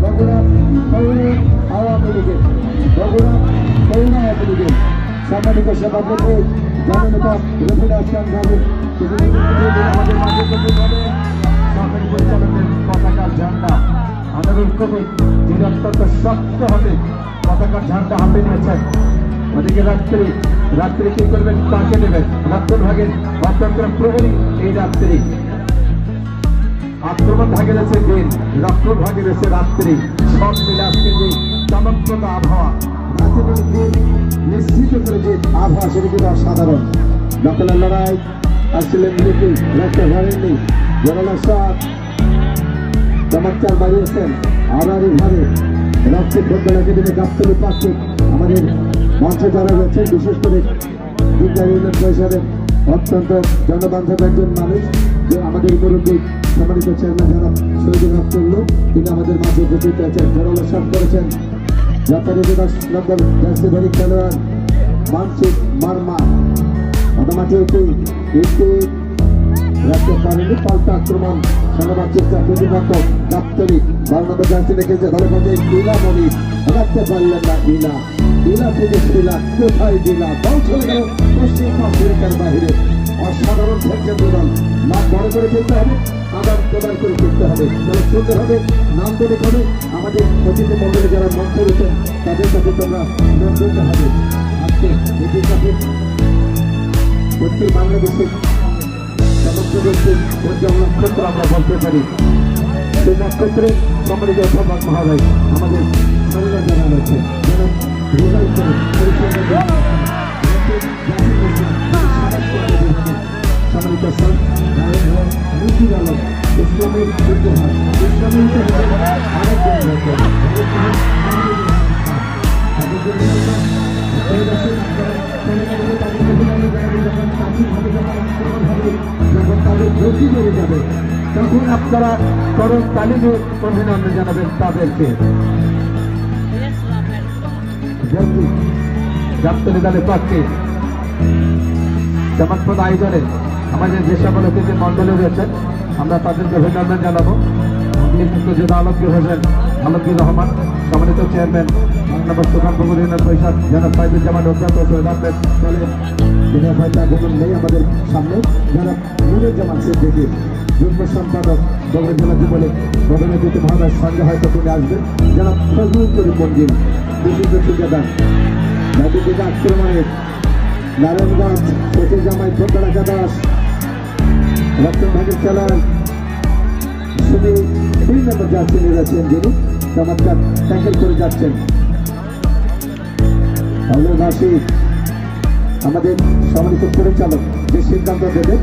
বগুড়া পৌর আওয়ামী লীগের সম্মানিত সভাপতি জননেতা রফিক আসলাম ভাবি আমাদের মাঝে সরকারি পরিচালকের পতাকার ঝান্ডা আনোয়ারুল কবির যিনি অত্যন্ত শক্তভাবে পতাকার ঝান্ডা হাতে নিয়েছেন। ওদিকে রাত্রি কি করবেন তাকে নেবেন রক্তভাগের অত্যন্ত প্রহরী এই রাত্রি আক্রমণ ভাগে রয়েছে দিন রক্ত ভাগে রয়েছে রাত্রি সব মিলে আজকে যে চমকপ্রদ আবহাওয়া রাজনীতির দিন নিশ্চিত করে যে আবহাওয়া সেটা কিন্তু অসাধারণ। দখলের লড়াই আসছিলেন লিপি রক্ত ভরেননি জনলা সাত চমৎকার বাড়িয়েছেন আনারিভাবে রক্তের ফুটবল একাডেমি গাবতলী পাচ্ছে আমাদের মঞ্চে যারা রয়েছেন বিশেষ করে বিদ্যা ইউনিয়ন পরিষদের অত্যন্ত জনবান্ধব একজন মানুষ যে আমাদের মুরব্বী সম্মানিত চেয়ারম্যান জনাব শহীদুল হক চল্লু তিনি আমাদের মাঝে উপস্থিত হয়েছেন জনলা সাত করেছেন যাত্রী 10 নম্বর জার্সিধারী খেলোয়াড় মানসিক মারমা মাঝে একটি রাখতে পারেনি পাল্টা আক্রমণ সাধারণ চেষ্টা প্রতিমত গাবতলী 12 নম্বর জার্সি রেখেছে দলে মধ্যে ইলামণি রাখতে পারলেন না ইলা থেকে শিলা কোথায় দিলা বল চলে গেল পশ্চিম আফ্রিকার বাহিরে অসাধারণ খেলছেন দুজন মাঠ বড় করে খেলতে হবে আদান প্রদান করে খেলতে হবে তাহলে সুন্দর হবে নান্দনিক হবে আমাদের অতিথি মন্ডলে যারা মঞ্চ রয়েছেন তাদের কাছে তোমরা নাম দিতে হবে আজকে এটির কাছে প্রত্যেক বাংলাদেশের সমস্ত ব্যক্তির নক্ষত্র আমরা বলতে পারি সেই নক্ষত্রে সম্মানিত অধ্যাপক মহোদয় আমাদের সরলা যারা রয়েছে যারা রেজাল্ট করে সম্মানিত স্যার মুজিব আলম ইসলামের ইতিহাস ইসলামের যখন তাদের গতি বেড়ে যাবে তখন আপনারা করণ তালিমে অভিনন্দন জানাবেন তাদেরকে। গাবতলী দলের পক্ষে চমকপ্রদ আয়োজনে আমাদের যে সকল অতিথি মন্ডলে রয়েছেন আমরা তাদেরকে অভিনন্দন জানাবো। আলমগীর হোসেন আলমগীর রহমান সম্মানিত চেয়ারম্যান নম্বর সুখানপুর ইউনিয়ন পরিষদ জনাব ফাইজুজ্জামান অজ্ঞাত দলের যিনি হয়তো এখন নেই আমাদের সামনে জনাব নুরুজ্জামান সিদ্দিকী যুগ্ম সম্পাদক বগুড়া জেলা যুবলীগ বগুড়া জ্যোতি মহোদয়ের সঙ্গে হয়তো তিনি আসবেন জনাব ফজলুল করিম মঞ্জিল বিশিষ্ট ঠিকাদার নদীদিকে আক্রমণের নারায়ণগঞ্জ পেটে জামাই ফোকড়া একাদশ রক্তভাগের খেলার শুধু 3 নম্বর জার্সি নিয়ে যাচ্ছেন যিনি চমৎকার ট্যাকেল করে যাচ্ছেন আমাদের সম্মানিত পরিচালক যে সিদ্ধান্ত দেবে